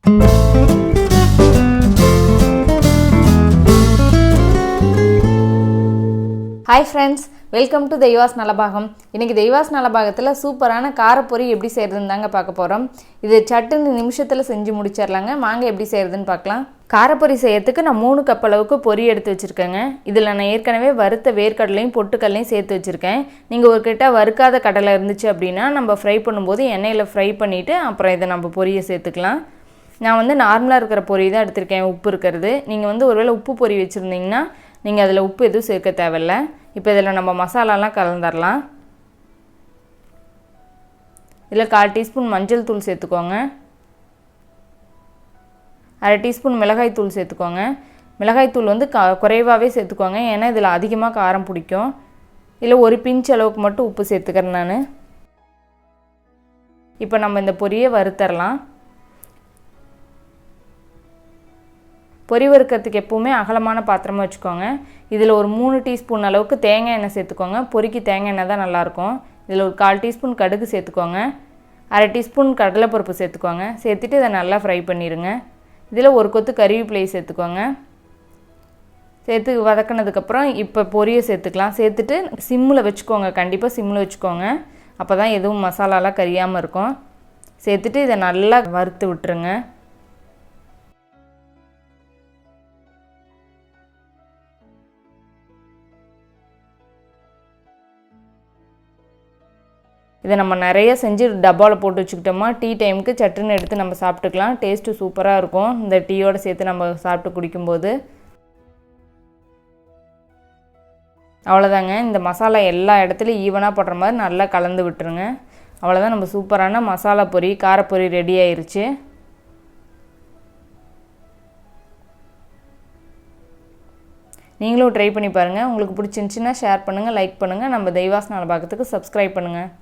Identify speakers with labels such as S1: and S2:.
S1: Hi friends, welcome to தெய்வாஸ் Nalabagam. இன்னைக்கு தெய்வாஸ் நலபாகத்துல சூப்பரான காரப்பொரி எப்படி செய்யறதுன்னு தாங்க பார்க்க போறோம். இது சட்டுன்னு நிமிஷத்துல செஞ்சு முடிச்சிரலாங்க. வாங்க எப்படி செய்யறதுன்னு பார்க்கலாம். காரப்பொரி செய்யறதுக்கு நான் 3 கப் அளவுக்கு பொரி எடுத்து வச்சிருக்கேங்க. இதுல நான் ஏற்கனவே வறுத்த வேர்க்கடலையும் பொட்டுக்கடலையும் சேர்த்து வச்சிருக்கேன். நீங்க ஒரு கிட்ட வறுக்காத கடலை இருந்துச்சு அப்படினா நம்ம ஃப்ரை பண்ணும்போது எண்ணெயில ஃப்ரை பண்ணிட்டு அப்புறம் இத நம்ம பொரியை சேர்த்துக்கலாம். நான் வந்து நார்மலா இருக்கிற பொரி தான் எடுத்துர்க்கேன் உப்பு இருக்குது. நீங்க வந்து ஒருவேளை உப்பு பொரி வச்சிருந்தீங்கன்னா நீங்க அதில உப்பு எதுவும் சேர்க்க தேவையில்ல. இப்போ இதல நம்ம மசாலாலாம் கலந்தறலாம். இதல 1/4 டீஸ்பூன் மஞ்சள் தூள் சேர்த்துக்கோங்க. 1/2 டீஸ்பூன் மிளகாய் தூள் சேர்த்துக்கோங்க. மிளகாய் தூள் வந்து குறைவாவே சேர்த்துக்கோங்க. ஏன்னா இதல அதிகமா காரம் பிடிக்கும். இல்ல ஒரு பிஞ்ச் அளவுக்கு மட்டும் உப்பு சேர்த்துக்கறேன் நானு. இப்போ நம்ம இந்த பொரியை வறுத்தறலாம். பொரி வறுக்கிறதுக்கு எப்பவுமே அகலமான பாத்திரமா வச்சுக்கோங்க. இதில் ஒரு 3 டீஸ்பூன் அளவுக்கு தேங்காய் எண்ணெய் சேர்த்துக்கோங்க. பொரிக்கு தேங்காய் எண்ணெய் தான் நல்லாயிருக்கும். இதில் ஒரு 1/4 டீஸ்பூன் கடுகு சேர்த்துக்கோங்க. 1/2 டீஸ்பூன் கடலைப்பருப்பு சேர்த்துக்கோங்க. சேர்த்துட்டு இதை நல்லா ஃப்ரை பண்ணிடுங்க. இதில் ஒரு கொத்து கறிவேப்பிலையை சேர்த்துக்கோங்க. சேர்த்து வதக்கினதுக்கப்புறம் இப்போ பொரியை சேர்த்துக்கலாம். சேர்த்துட்டு சிம்மில் வச்சுக்கோங்க. கண்டிப்பாக சிம்மில் வச்சுக்கோங்க. அப்போ தான் எதுவும் மசாலாலாம் கரியாமல் இருக்கும். சேர்த்துட்டு இதை நல்லா வறுத்து விட்டுருங்க. இதை நம்ம நிறைய செஞ்சு டப்பாவில் போட்டு வச்சுக்கிட்டோமா டீ டைமுக்கு சட்டுன்னு எடுத்து நம்ம சாப்பிட்டுக்கலாம். டேஸ்ட்டு சூப்பராக இருக்கும் இந்த டீயோடு சேர்த்து நம்ம சாப்பிட்டு குடிக்கும்போது. அவ்வளோதாங்க. இந்த மசாலா எல்லா இடத்துலையும் ஈவனாக போடுற மாதிரி நல்லா கலந்து விட்டுருங்க. அவ்வளோதான், நம்ம சூப்பரான மசாலா பொரி காரப்பொரி ரெடி ஆயிடுச்சு. நீங்களும் ட்ரை பண்ணி பாருங்கள். உங்களுக்கு பிடிச்சிருந்துச்சின்னா ஷேர் பண்ணுங்கள், லைக் பண்ணுங்கள். நம்ம தெய்வாஸ் நலபாகத்துக்கு சப்ஸ்கிரைப் பண்ணுங்கள்.